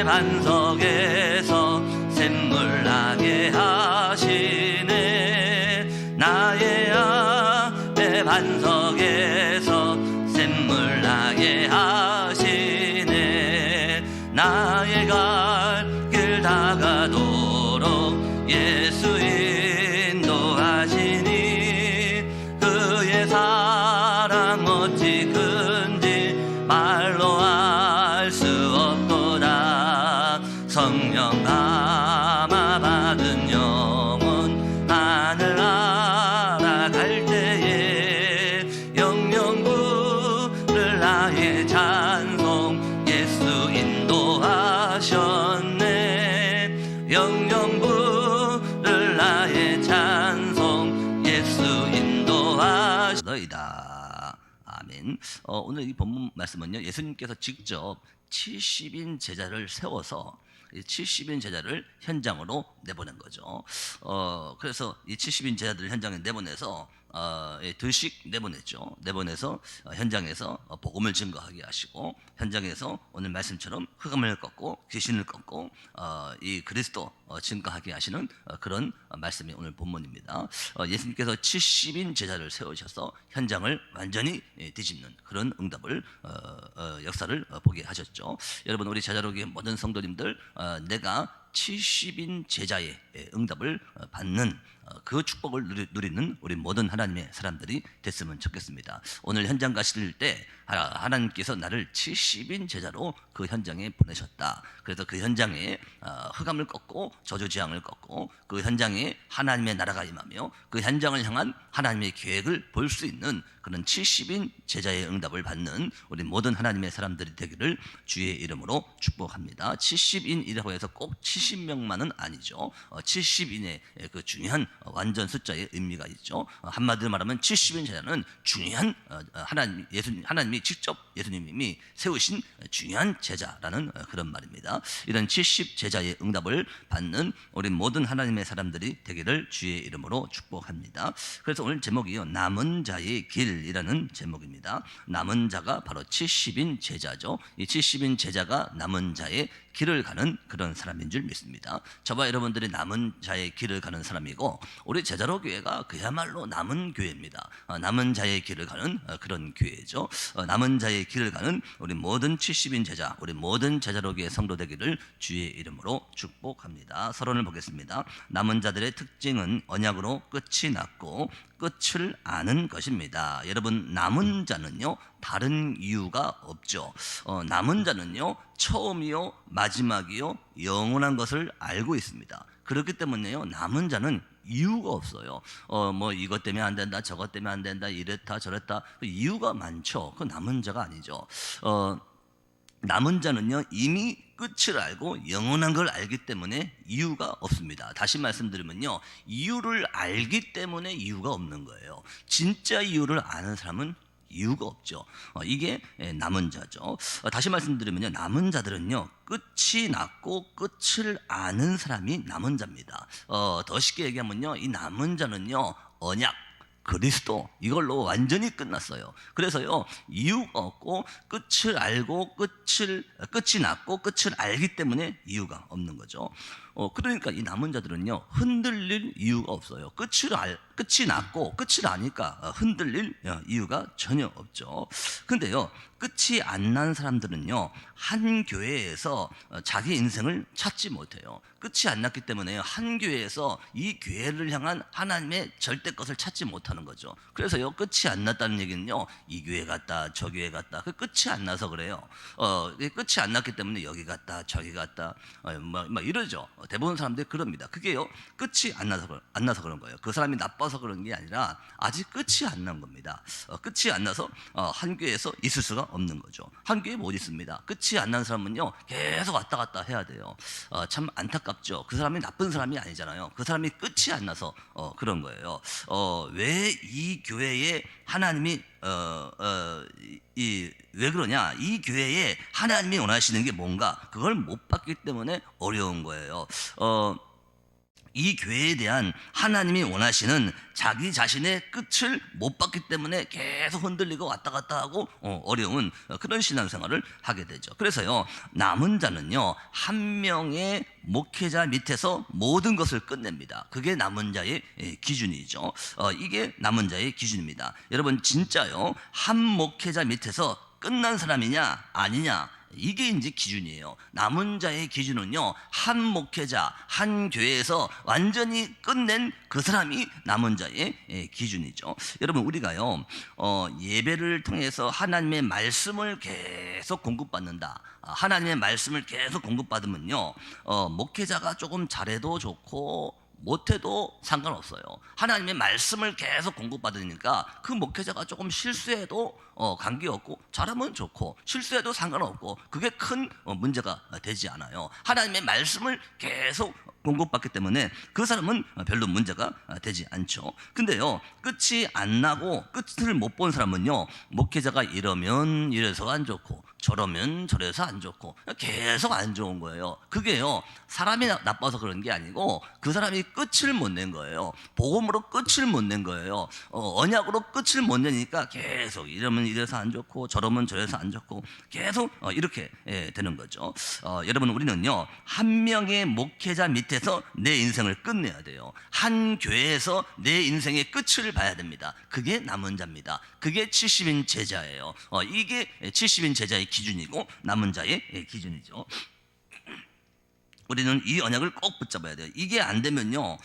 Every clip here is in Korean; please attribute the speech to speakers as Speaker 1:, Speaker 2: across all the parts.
Speaker 1: 반석에서 샘물 나게 하시네. 나의 내 반석에서 샘물 나게 하시네. 나의 갈 길 다가도록 예수 인도하시니 그의 사랑 어찌 큰지 말로 알 수 없도다. 성령 감화 받은 영혼 하늘 날아갈 때에 영영 부를 나의 찬송 예수 인도하셨네. 영영 부를 나의 찬송 예수 인도하셨다. 아멘. 오늘 이 본문 말씀은요, 예수님께서 직접 70인 제자를 세워서 70인 제자를 현장으로 내보낸 거죠. 그래서 이 70인 제자들을 현장에 내보내서 들씩 내보냈죠. 내보내서 현장에서 복음을 증거하게 하시고, 현장에서 오늘 말씀처럼 흑암을 꺾고 귀신을 꺾고 이 그리스도 증거하게 하시는 그런 말씀이 오늘 본문입니다. 예수님께서 70인 제자를 세우셔서 현장을 완전히 뒤집는 그런 응답을 역사를 보게 하셨죠. 여러분, 우리 제자로기의 모든 성도님들, 내가 70인 제자의 응답을 받는 그 축복을 누리는 우리 모든 하나님의 사람들이 됐으면 좋겠습니다. 오늘 현장 가실 때 하나님께서 나를 70인 제자로 그 현장에 보내셨다. 그래서 그 현장에 흑암을 꺾고 저주지향을 꺾고 그 현장에 하나님의 나라가 임하며 그 현장을 향한 하나님의 계획을 볼 수 있는 그런 70인 제자의 응답을 받는 우리 모든 하나님의 사람들이 되기를 주의 이름으로 축복합니다. 70인이라고 해서 꼭 70명만은 아니죠. 70인의 그 중요한 완전 숫자의 의미가 있죠. 한마디로 말하면 70인 제자는 중요한 하나님이 직접 예수님이 세우신 중요한 제자라는 그런 말입니다. 이런 70 제자의 응답을 받는 우리 모든 하나님의 사람들이 되기를 주의 이름으로 축복합니다. 그래서 오늘 제목이요, 남은 자의 길이라는 제목입니다. 남은 자가 바로 70인 제자죠. 이 70인 제자가 남은 자의 길을 가는 그런 사람인 줄 믿습니다. 저와 여러분들이 남은 자의 길을 가는 사람이고, 우리 제자로 교회가 그야말로 남은 교회입니다. 남은 자의 길을 가는 그런 교회죠. 남은 자의 길을 가는 우리 모든 70인 제자, 우리 모든 제자로 교회 성도 되기를 주의 이름으로 축복합니다. 서론을 보겠습니다. 남은 자들의 특징은 언약으로 끝이 났고 끝을 아는 것입니다. 여러분, 남은 자는요 다른 이유가 없죠. 남은 자는요 처음이요 마지막이요 영원한 것을 알고 있습니다. 그렇기 때문에요 남은 자는 이유가 없어요. 뭐 이것 때문에 안 된다, 저것 때문에 안 된다, 이랬다 저랬다, 이유가 많죠. 그 남은 자가 아니죠. 남은 자는요 이미 끝을 알고 영원한 걸 알기 때문에 이유가 없습니다. 다시 말씀드리면요, 이유를 알기 때문에 이유가 없는 거예요. 진짜 이유를 아는 사람은 이유가 없죠. 이게 남은 자죠. 다시 말씀드리면요, 남은 자들은요 끝이 났고 끝을 아는 사람이 남은 자입니다. 더 쉽게 얘기하면요, 이 남은 자는요 언약, 그리스도, 이걸로 완전히 끝났어요. 그래서요 이유가 없고 끝을 알고 끝이 났고 끝을 알기 때문에 이유가 없는 거죠. 그러니까 이 남은 자들은요 흔들릴 이유가 없어요. 끝이 났고 끝을 아니까 흔들릴 이유가 전혀 없죠. 근데요 끝이 안 난 사람들은요 한 교회에서 자기 인생을 찾지 못해요. 끝이 안 났기 때문에 한 교회에서 이 교회를 향한 하나님의 절대 것을 찾지 못하는 거죠. 그래서요 끝이 안 났다는 얘기는요 이 교회 갔다 저 교회 갔다, 그 끝이 안 나서 그래요. 끝이 안 났기 때문에 여기 갔다 저기 갔다 막 이러죠. 대부분 사람들이 그럽니다. 그게요 끝이 안 나서 그런 거예요. 그 사람이 나빠서 그런 게 아니라 아직 끝이 안 난 겁니다. 끝이 안 나서 한 교회에서 있을 수가 없는 거죠. 한 교회에 못 있습니다. 끝이 안 난 사람은요 계속 왔다 갔다 해야 돼요. 참 안타깝죠. 그 사람이 나쁜 사람이 아니잖아요. 그 사람이 끝이 안 나서 그런 거예요. 왜 이 교회에 하나님이 왜 그러냐? 이 교회에 하나님이 원하시는 게 뭔가, 그걸 못 봤기 때문에 어려운 거예요. 이 교회에 대한 하나님이 원하시는 자기 자신의 끝을 못 봤기 때문에 계속 흔들리고 왔다 갔다 하고 어려운 그런 신앙생활을 하게 되죠. 그래서요, 남은 자는요, 한 명의 목회자 밑에서 모든 것을 끝냅니다. 그게 남은 자의 기준이죠. 이게 남은 자의 기준입니다. 여러분, 진짜요, 한 목회자 밑에서 끝난 사람이냐 아니냐, 이게 이제 기준이에요. 남은 자의 기준은요, 한 목회자, 한 교회에서 완전히 끝낸 그 사람이 남은 자의 기준이죠. 여러분, 우리가요, 예배를 통해서 하나님의 말씀을 계속 공급받는다. 하나님의 말씀을 계속 공급받으면요, 목회자가 조금 잘해도 좋고 못해도 상관없어요. 하나님의 말씀을 계속 공급받으니까 그 목회자가 조금 실수해도 관계없고, 잘하면 좋고 실수해도 상관없고, 그게 큰 문제가 되지 않아요. 하나님의 말씀을 계속 공급받기 때문에 그 사람은 별로 문제가 되지 않죠. 근데요, 끝이 안 나고 끝을 못 본 사람은요, 목회자가 이러면 이래서 안 좋고 저러면 저래서 안 좋고 계속 안 좋은 거예요. 그게요, 사람이 나빠서 그런 게 아니고 그 사람이 끝을 못 낸 거예요. 복음으로 끝을 못 낸 거예요. 언약으로 끝을 못 내니까 계속 이러면 이래서 안 좋고 저러면 저래서 안 좋고 계속 이렇게 되는 거죠. 여러분, 우리는요, 한 명의 목회자 밑에서 내 인생을 끝내야 돼요. 한 교회에서 내 인생의 끝을 봐야 됩니다. 그게 남은 자입니다. 그게 70인 제자예요. 이게 70인 제자의 기준이고 남은 자의 기준이죠. 우리는 이 언약을 꼭 붙잡아야 돼요. 이게 안 되면요,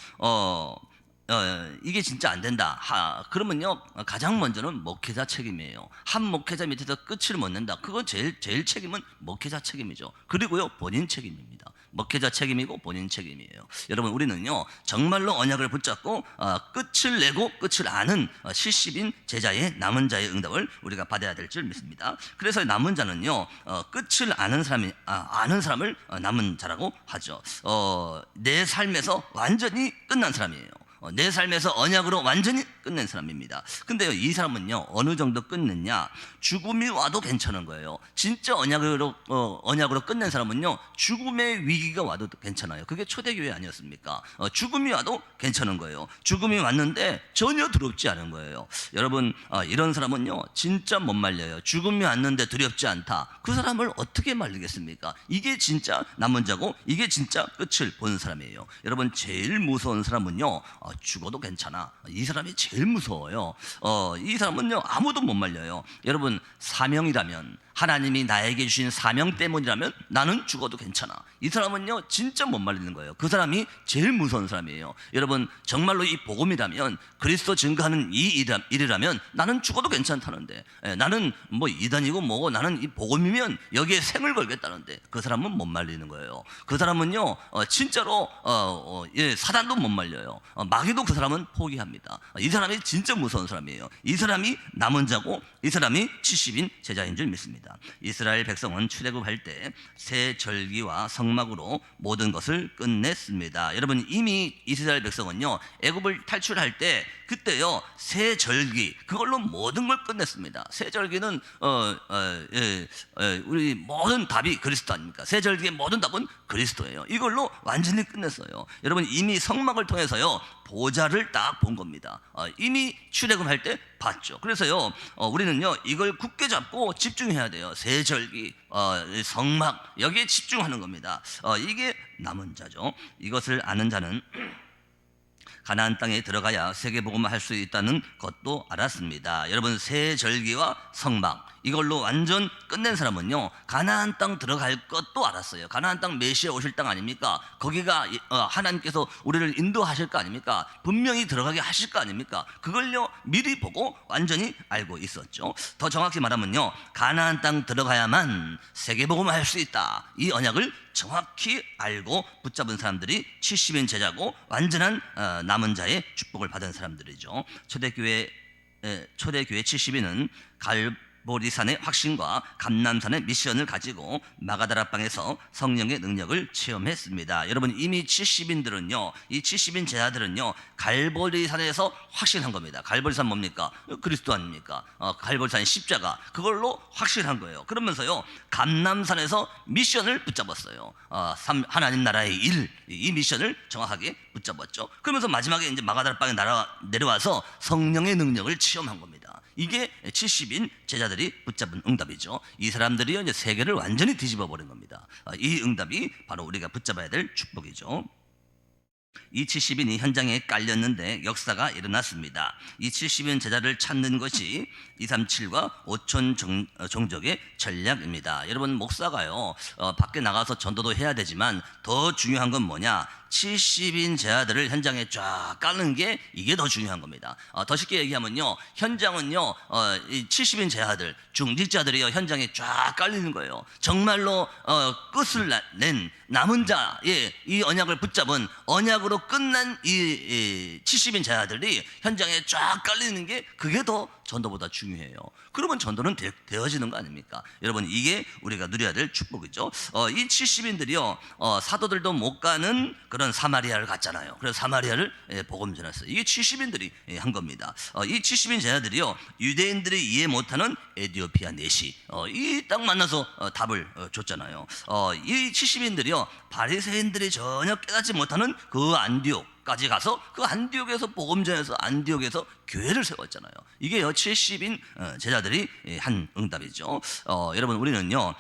Speaker 1: 이게 진짜 안 된다. 그러면요, 가장 먼저는 목회자 책임이에요. 한 목회자 밑에서 끝을 못 낸다. 그건 제일 책임은 목회자 책임이죠. 그리고요, 본인 책임입니다. 목회자 책임이고 본인 책임이에요. 여러분, 우리는요, 정말로 언약을 붙잡고 끝을 내고 끝을 아는 70인 제자의 남은 자의 응답을 우리가 받아야 될 줄 믿습니다. 그래서 남은 자는요, 끝을 아는 사람을 남은 자라고 하죠. 내 삶에서 완전히 끝난 사람이에요. 내 삶에서 언약으로 완전히 끝낸 사람입니다. 근데요, 이 사람은요, 어느 정도 끝냈냐? 죽음이 와도 괜찮은 거예요. 진짜 언약으로 끝낸 사람은요, 죽음의 위기가 와도 괜찮아요. 그게 초대교회 아니었습니까? 죽음이 와도 괜찮은 거예요. 죽음이 왔는데 전혀 두렵지 않은 거예요. 여러분, 이런 사람은요, 진짜 못 말려요. 죽음이 왔는데 두렵지 않다. 그 사람을 어떻게 말리겠습니까? 이게 진짜 남은 자고 이게 진짜 끝을 보는 사람이에요. 여러분, 제일 무서운 사람은요, 죽어도 괜찮아. 이 사람이 제일 무서워요. 이 사람은요, 아무도 못 말려요. 여러분, 사명이라면, 하나님이 나에게 주신 사명 때문이라면 나는 죽어도 괜찮아. 이 사람은요, 진짜 못 말리는 거예요. 그 사람이 제일 무서운 사람이에요. 여러분, 정말로 이 복음이라면, 그리스도 증거하는 이 일이라면 나는 죽어도 괜찮다는데, 나는 뭐 이단이고 뭐고 나는 이 복음이면 여기에 생을 걸겠다는데, 그 사람은 못 말리는 거예요. 그 사람은요, 진짜로 사단도 못 말려요. 마귀도 그 사람은 포기합니다. 이 사람이 진짜 무서운 사람이에요. 이 사람이 남은 자고 이 사람이 70인 제자인 줄 믿습니다. 이스라엘 백성은 출애굽할 때 새 절기와 성막으로 모든 것을 끝냈습니다. 여러분, 이미 이스라엘 백성은요, 애굽을 탈출할 때 그때요, 새 절기 그걸로 모든 걸 끝냈습니다. 새 절기는 우리 모든 답이 그리스도 아닙니까? 새 절기의 모든 답은 그리스도예요. 이걸로 완전히 끝냈어요. 여러분, 이미 성막을 통해서요, 보좌를 딱 본 겁니다. 이미 출애굽할 때 봤죠. 그래서요, 우리는요, 이걸 굳게 잡고 집중해야 돼요. 새 절기, 성막, 여기에 집중하는 겁니다. 이게 남은 자죠. 이것을 아는 자는 가나안 땅에 들어가야 세계복음을 할 수 있다는 것도 알았습니다. 여러분, 새 절기와 성막 이걸로 완전 끝낸 사람은요, 가나안 땅 들어갈 것도 알았어요. 가나안 땅 메시아 오실 땅 아닙니까? 거기가 하나님께서 우리를 인도하실 거 아닙니까? 분명히 들어가게 하실 거 아닙니까? 그걸요, 미리 보고 완전히 알고 있었죠. 더 정확히 말하면요, 가나안 땅 들어가야만 세계복음을 할 수 있다. 이 언약을 정확히 알고 붙잡은 사람들이 70인 제자고 완전한 남은 자의 축복을 받은 사람들이죠. 초대교회 70인은 갈보리산의 확신과 감람산의 미션을 가지고 마가다락방에서 성령의 능력을 체험했습니다. 여러분, 이미 70인들은요, 이 70인 제자들은요, 갈보리산에서 확신한 겁니다. 갈보리산 뭡니까? 그리스도 아닙니까? 갈보리산의 십자가, 그걸로 확신한 거예요. 그러면서요, 감람산에서 미션을 붙잡았어요. 하나님 나라의 일, 이 미션을 정확하게 붙잡았죠. 그러면서 마지막에 이제 마가다락방에 내려와서 성령의 능력을 체험한 겁니다. 이게 70인 제자들이 붙잡은 응답이죠. 이 사람들이 이제 세계를 완전히 뒤집어 버린 겁니다. 이 응답이 바로 우리가 붙잡아야 될 축복이죠. 이 70인이 현장에 깔렸는데 역사가 일어났습니다. 이 70인 제자를 찾는 것이 237과 5천 종족의 전략입니다. 여러분, 목사가요, 밖에 나가서 전도도 해야 되지만 더 중요한 건 뭐냐? 70인 제자들을 현장에 쫙 깔는 게, 이게 더 중요한 겁니다. 더 쉽게 얘기하면요, 현장은요, 이 70인 제자들, 중직자들이요, 현장에 쫙 깔리는 거예요. 정말로 끝을 낸 남은 자의 이 언약을 붙잡은, 언약으로 끝난 이 70인 제자들이 현장에 쫙 깔리는 게, 그게 더 전도보다 중요해요. 그러면 전도는 되어지는 거 아닙니까? 여러분, 이게 우리가 누려야 될 축복이죠. 이 70인들이요, 사도들도 못 가는 그런 사마리아를 갔잖아요. 그래서 사마리아를 복음 전했어요. 이게 70인들이 한 겁니다. 이 70인 제자들이요, 유대인들이 이해 못하는 에티오피아 내시, 이 딱 만나서 답을 줬잖아요. 이 70인들이요, 바리새인들이 전혀 깨닫지 못하는 그 안디옥까지 가서, 그 안디옥에서 복음 전해서 안디옥에서 교회를 세웠잖아요. 이게요, 70인 제자들이 한 응답이죠. 여러분, 우리는요,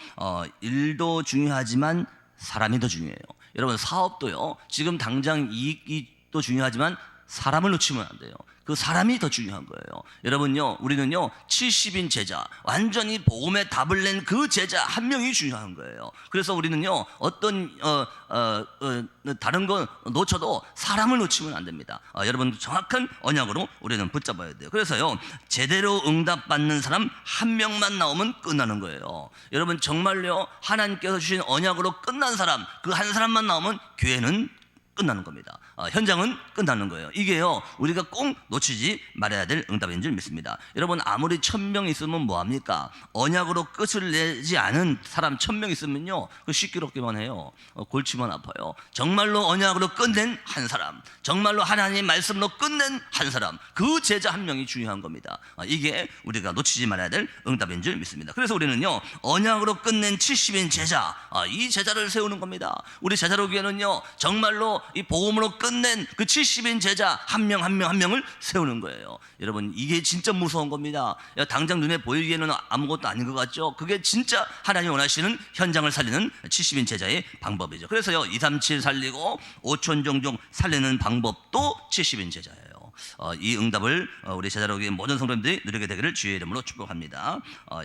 Speaker 1: 일도 중요하지만 사람이 더 중요해요. 여러분, 사업도요, 지금 당장 이익이 또 중요하지만 사람을 놓치면 안 돼요. 그 사람이 더 중요한 거예요. 여러분요, 우리는요, 70인 제자, 완전히 복음의 답을 낸 그 제자 한 명이 중요한 거예요. 그래서 우리는요, 어떤 다른 거 놓쳐도 사람을 놓치면 안 됩니다. 여러분, 정확한 언약으로 우리는 붙잡아야 돼요. 그래서요, 제대로 응답받는 사람 한 명만 나오면 끝나는 거예요. 여러분, 정말요, 하나님께서 주신 언약으로 끝난 사람, 그 한 사람만 나오면 교회는 끝나는 겁니다. 현장은 끝나는 거예요. 이게요, 우리가 꼭 놓치지 말아야 될 응답인 줄 믿습니다. 여러분, 아무리 1000명 있으면 뭐합니까? 언약으로 끝을 내지 않은 사람 1000명 있으면요, 그 시끄럽기만 해요. 골치만 아파요. 정말로 언약으로 끝낸 한 사람, 정말로 하나님의 말씀으로 끝낸 한 사람, 그 제자 한 명이 중요한 겁니다. 이게 우리가 놓치지 말아야 될 응답인 줄 믿습니다. 그래서 우리는요, 언약으로 끝낸 70인 제자, 이 제자를 세우는 겁니다. 우리 제자로 교회는요, 정말로 이 복음으로 끝낸 그 70인 제자 한 명 한 명을 세우는 거예요. 여러분, 이게 진짜 무서운 겁니다. 당장 눈에 보이기에는 아무것도 아닌 것 같죠? 그게 진짜 하나님 원하시는 현장을 살리는 70인 제자의 방법이죠. 그래서요, 237 살리고 5천 종족 살리는 방법도 70인 제자예요. 이 응답을 우리 제자로교회 모든 성도님들이 누리게 되기를 주의 이름으로 축복합니다.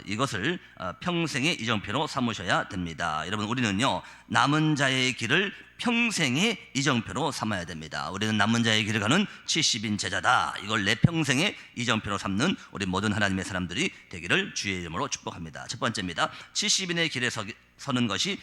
Speaker 1: 이것을 평생의 이정표로 삼으셔야 됩니다. 여러분, 우리는요, 남은 자의 길을 평생의 이정표로 삼아야 됩니다. 우리는 남은 자의 길을 가는 70인 제자다. 이걸 내 평생의 이정표로 삼는 우리 모든 하나님의 사람들이 되기를 주의 이름으로 축복합니다. 첫 번째입니다. 70인의 길에 서는 것이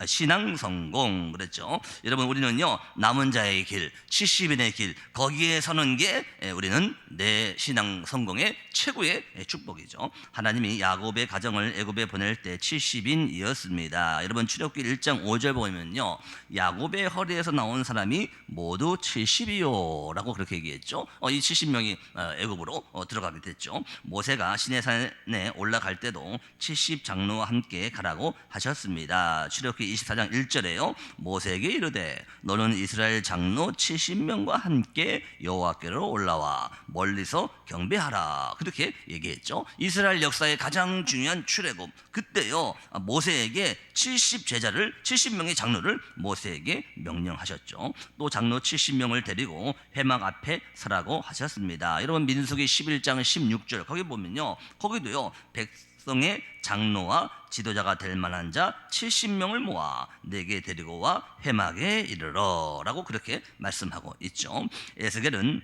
Speaker 1: 신앙 성공, 그랬죠. 여러분, 우리는요, 남은 자의 길, 70인의 길, 거기에 서는 게 우리는 내 신앙 성공의 최고의 축복이죠. 하나님이 야곱의 가정을 애굽에 보낼 때 70인이었습니다. 여러분, 출애굽기 1장 5절 보면요, 야곱의 허리에서 나온 사람이 모두 70이요 라고 그렇게 얘기했죠. 이 70명이 애굽으로 들어가게 됐죠. 모세가 시내산에 올라갈 때도 70 장로와 함께 가라고 하셨습니다. 출애굽기 24장 1절에요, 모세에게 이르되 너는 이스라엘 장로 70명과 함께 여호와께로 올라와 멀리서 경배하라, 그렇게 얘기했죠. 이스라엘 역사의 가장 중요한 출애굽, 그때요, 모세에게 70명의 장로를 모세에게 명령하셨죠. 또 장로 70명을 데리고 회막 앞에 서라고 하셨습니다. 여러분, 민수기 11장 16절 거기 보면요, 거기도요, 백성의 장로와 지도자가 될 만한 자 70명을 모아 내게 데리고 와 회막에 이르러 라고 그렇게 말씀하고 있죠. 에스겔은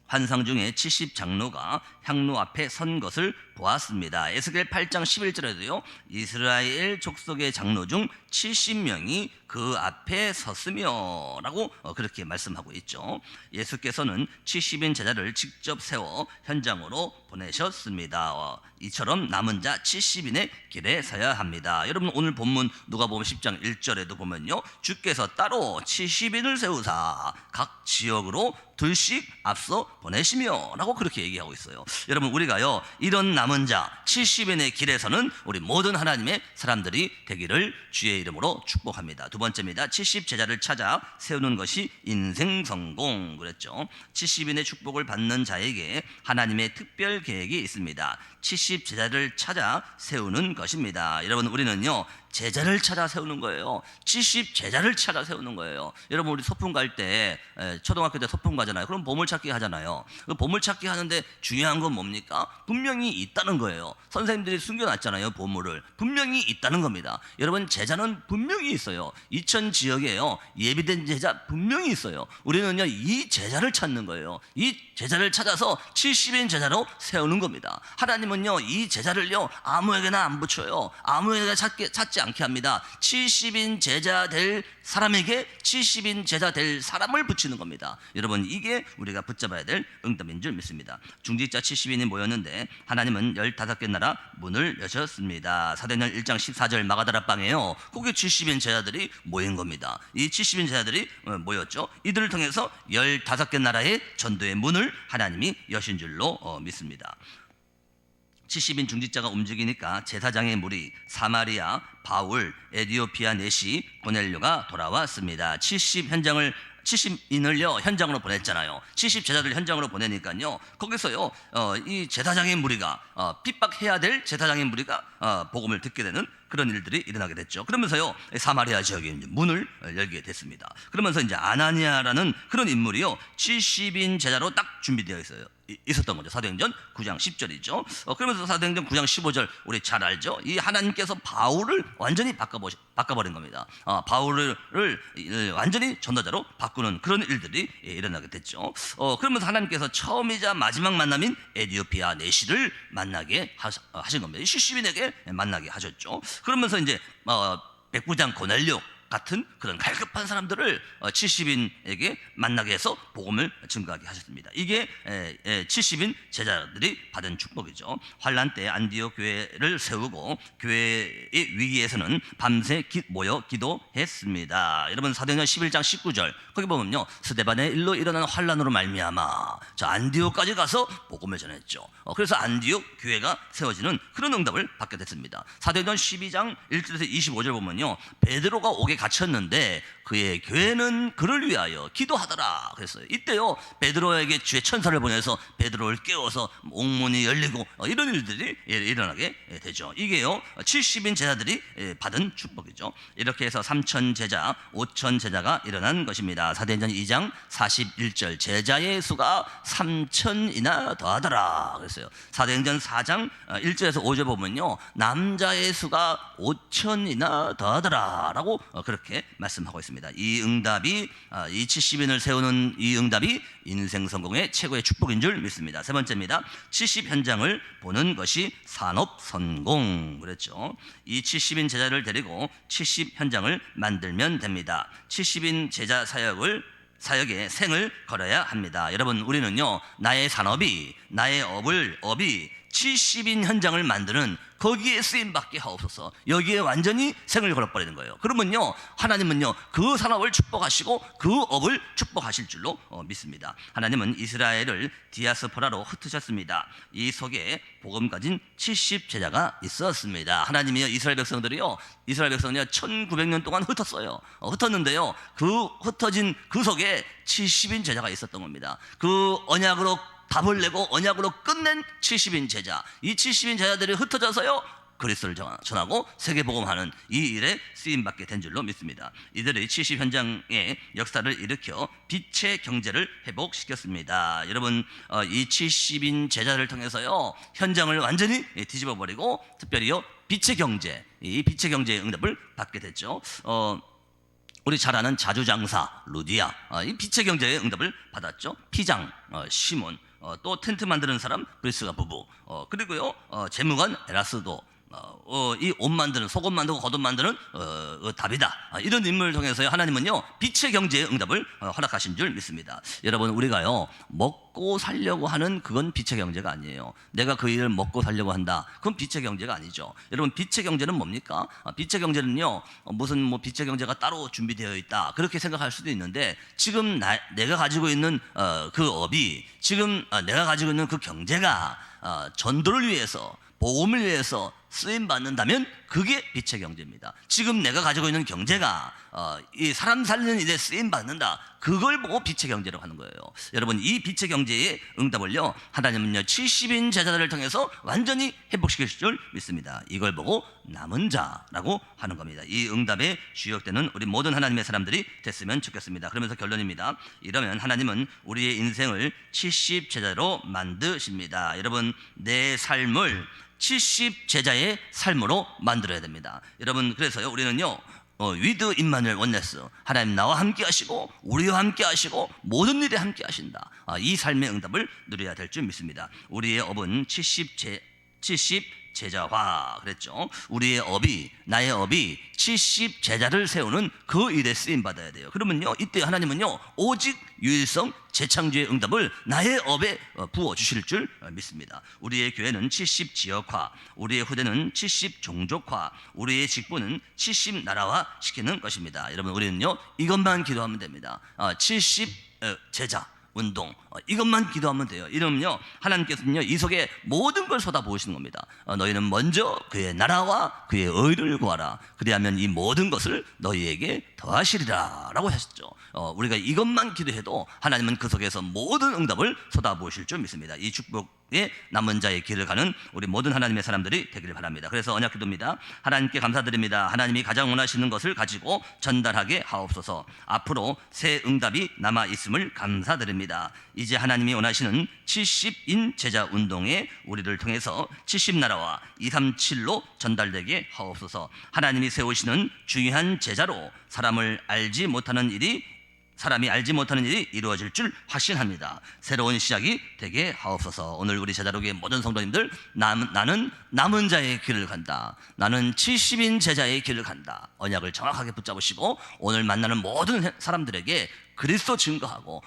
Speaker 1: 환상 중에 70 장로가 향로 앞에 선 것을 보았습니다. 에스겔 8장 11절에도요, 이스라엘 족속의 장로 중 70명이 그 앞에 섰으며라고 그렇게 말씀하고 있죠. 예수께서는 70인 제자를 직접 세워 현장으로 보내셨습니다. 이처럼 남은 자 70인의 길에 서야 합니다. 여러분 오늘 본문 누가복음 10장 1절에도 보면요, 주께서 따로 70인을 세우사 각 지역으로 둘씩 앞서 보내시며 라고 그렇게 얘기하고 있어요. 여러분 우리가요 이런 남은 자 70인의 길에서는 우리 모든 하나님의 사람들이 되기를 주의 이름으로 축복합니다. 두 번째입니다. 70 제자를 찾아 세우는 것이 인생 성공 그랬죠. 70인의 축복을 받는 자에게 하나님의 특별 계획이 있습니다. 70 제자를 찾아 세우는 것입니다. 여러분 우리는요 제자를 찾아 세우는 거예요. 70 제자를 찾아 세우는 거예요. 여러분 우리 소풍 갈 때 초등학교 때 소풍 가잖아요. 그럼 보물찾기 하잖아요. 그 보물찾기 하는데 중요한 건 뭡니까? 분명히 있다는 거예요. 선생님들이 숨겨놨잖아요. 보물을 분명히 있다는 겁니다. 여러분 제자는 분명히 있어요. 이천 지역에요 예비된 제자 분명히 있어요. 우리는요 이 제자를 찾는 거예요. 이 제자를 찾아서 70인 제자로 세우는 겁니다. 하나님은요 이 제자를요 아무에게나 안 붙여요. 아무에게나 찾지 않게 합니다. 70인 제자 될 사람에게 70인 제자 될 사람을 붙이는 겁니다. 여러분 이게 우리가 붙잡아야 될 응답인 줄 믿습니다. 중직자 70인이 모였는데 하나님은 15개 나라 문을 여셨습니다. 사도행전 1장 14절 마가다라 방에요 거기 70인 제자들이 모인 겁니다. 이 70인 제자들이 모였죠. 이들을 통해서 15개 나라의 전도의 문을 하나님이 여신 줄로 믿습니다. 70인 중직자가 움직이니까 제사장의 무리 사마리아, 바울, 에디오피아 넷이 고넬료가 돌아왔습니다. 70인을요 현장으로 보냈잖아요. 70 제자들 현장으로 보내니까요 거기서요 이 제사장의 무리가 핍박해야 될 제사장의 무리가 복음을 듣게 되는 그런 일들이 일어나게 됐죠. 그러면서요 사마리아 지역에 문을 열게 됐습니다. 그러면서 이제 아나니아라는 그런 인물이요 70인 제자로 딱 준비되어 있었던 거죠. 사도행전 9장 10절이죠. 그러면서 사도행전 9장 15절 우리 잘 알죠. 이 하나님께서 바울을 완전히 바꿔버린 겁니다. 바울을 완전히 전도자로 바꾸는 그런 일들이 일어나게 됐죠. 그러면서 하나님께서 처음이자 마지막 만남인 에디오피아 내시를 만나게 하신 겁니다. 70인에게 만나게 하셨죠. 그러면서 이제 백부장 고넬료 같은 그런 갈급한 사람들을 70인에게 만나게 해서 복음을 증거하게 하셨습니다. 이게 70인 제자들이 받은 축복이죠. 환란 때 안디옥 교회를 세우고 교회의 위기에서는 밤새 모여 기도했습니다. 여러분 사도행전 11장 19절 거기 보면요 스데반의 일로 일어나는 환란으로 말미암아 저 안디옥까지 가서 복음을 전했죠. 그래서 안디옥 교회가 세워지는 그런 응답을 받게 됐습니다. 사도행전 12장 1절에서 25절 보면요 베드로가 옥에 갇혔는데 그의 교회는 그를 위하여 기도하더라 그랬어요. 이때요 베드로에게 주의 천사를 보내서 베드로를 깨워서 옥문이 열리고 이런 일들이 일어나게 되죠. 이게요 70인 제자들이 받은 축복이죠. 이렇게 해서 3천 제자 5천 제자가 일어난 것입니다. 사도행전 2장 41절 제자의 수가 3천이나 더하더라 그랬어요. 사도행전 4장 1절에서 5절 보면요 남자의 수가 5천이나 더하더라 라고 그렇게 말씀하고 있습니다. 이 응답이 이 70인을 세우는 이 응답이 인생 성공의 최고의 축복인 줄 믿습니다. 세 번째입니다. 70 현장을 보는 것이 산업 성공 그랬죠. 이 70인 제자를 데리고 70 현장을 만들면 됩니다. 70인 제자 사역에 생을 걸어야 합니다. 여러분 우리는요 나의 산업이 나의 업이 70인 현장을 만드는 거기에 쓰임받게 하옵소서. 여기에 완전히 생을 걸어버리는 거예요. 그러면요 하나님은요 그 산업을 축복하시고 그 업을 축복하실 줄로 믿습니다. 하나님은 이스라엘을 디아스포라로 흩으셨습니다. 이 속에 복음 가진 70 제자가 있었습니다. 하나님이요 이스라엘 백성들이요 1900년 동안 흩었는데요 그 흩어진 그 속에 70인 제자가 있었던 겁니다. 그 언약으로 답을 내고 언약으로 끝낸 70인 제자, 이 70인 제자들이 흩어져서요 그리스도를 전하고 세계복음하는 이 일에 쓰임받게 된 줄로 믿습니다. 이들의 70 현장의 역사를 일으켜 빛의 경제를 회복시켰습니다. 여러분 이 70인 제자를 통해서요 현장을 완전히 뒤집어버리고 특별히요 빛의 경제, 이 빛의 경제의 응답을 받게 됐죠. 우리 잘 아는 자주장사 루디아 이 빛의 경제의 응답을 받았죠. 피장 시몬 또 텐트 만드는 사람 브리스가 부부 그리고요 재무관 에라스도 이 옷 만드는, 속옷 만들고 겉옷 만드는 답이다. 이런 인물을 통해서 하나님은요 빛의 경제의 응답을 허락하신 줄 믿습니다. 여러분, 우리가요 먹고 살려고 하는 그건 빛의 경제가 아니에요. 내가 그 일을 먹고 살려고 한다, 그건 빛의 경제가 아니죠. 여러분, 빛의 경제는 뭡니까? 빛의 경제는요 무슨 뭐 빛의 경제가 따로 준비되어 있다, 그렇게 생각할 수도 있는데, 지금 내가 가지고 있는 그 업이, 지금 내가 가지고 있는 그 경제가 전도를 위해서, 복음을 위해서 쓰임 받는다면 그게 빛의 경제입니다. 지금 내가 가지고 있는 경제가 이 사람 살리는 일에 쓰임 받는다, 그걸 보고 빛의 경제라고 하는 거예요. 여러분, 이 빛의 경제의 응답을요 하나님은요 70인 제자들을 통해서 완전히 회복시킬 줄 믿습니다. 이걸 보고 남은 자라고 하는 겁니다. 이 응답에 주역되는 우리 모든 하나님의 사람들이 됐으면 좋겠습니다. 그러면서 결론입니다. 이러면 하나님은 우리의 인생을 70제자로 만드십니다. 여러분, 내 삶을 70제자의 삶으로 만들어야 됩니다. 여러분, 그래서요 우리는요 위드 임마누엘 원네스, 하나님 나와 함께 하시고 우리와 함께 하시고 모든 일에 함께 하신다, 이 삶의 응답을 누려야 될 줄 믿습니다. 우리의 업은 70제자화 그랬죠. 우리의 업이, 나의 업이 70제자를 세우는 그 일에 쓰임 받아야 돼요. 그러면요 이때 하나님은요 오직 유일성 재창조의 응답을 나의 업에 부어 주실 줄 믿습니다. 우리의 교회는 70지역화, 우리의 후대는 70종족화, 우리의 직분은 70나라화 시키는 것입니다. 여러분, 우리는요 이것만 기도하면 됩니다. 70제자 운동, 이것만 기도하면 돼요. 이러면요 하나님께서는요 이 속에 모든 걸 쏟아부으시는 겁니다. 너희는 먼저 그의 나라와 그의 의를 구하라, 그리하면 이 모든 것을 너희에게 더하시리라 라고 하셨죠. 우리가 이것만 기도해도 하나님은 그 속에서 모든 응답을 쏟아부으실 줄 믿습니다. 이 축복의 남은 자의 길을 가는 우리 모든 하나님의 사람들이 되기를 바랍니다. 그래서 언약 기도입니다. 하나님께 감사드립니다. 하나님이 가장 원하시는 것을 가지고 전달하게 하옵소서. 앞으로 새 응답이 남아 있음을 감사드립니다. 이제 하나님이 원하시는 70인 제자 운동에 우리를 통해서 70나라와 237로 전달되게 하옵소서. 하나님이 세우시는 중요한 제자로 사람이 알지 못하는 일이 이루어질 줄 확신합니다. 새로운 시작이 되게 하옵소서. 오늘 우리 제자로교회 모든 성도님들, 나는 남은 자의 길을 간다, 나는 70인 제자의 길을 간다, 언약을 정확하게 붙잡으시고 오늘 만나는 모든 사람들에게 그리스도 증거하고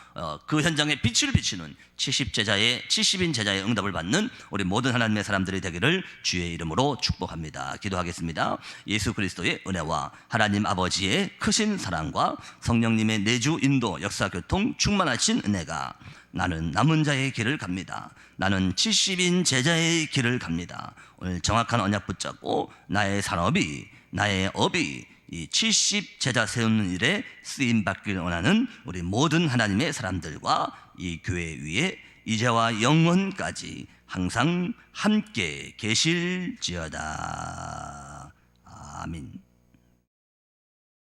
Speaker 1: 그 현장에 빛을 비치는 70인 제자의 응답을 받는 우리 모든 하나님의 사람들이 되기를 주의 이름으로 축복합니다. 기도하겠습니다. 예수 그리스도의 은혜와 하나님 아버지의 크신 사랑과 성령님의 내주 인도 역사 교통 충만하신 은혜가, 나는 남은 자의 길을 갑니다, 나는 70인 제자의 길을 갑니다, 오늘 정확한 언약 붙잡고 나의 산업이, 나의 업이 이 70제자 세우는 일에 쓰임받기를 원하는 우리 모든 하나님의 사람들과 이 교회 위에 이제와 영원까지 항상 함께 계실지어다. 아멘.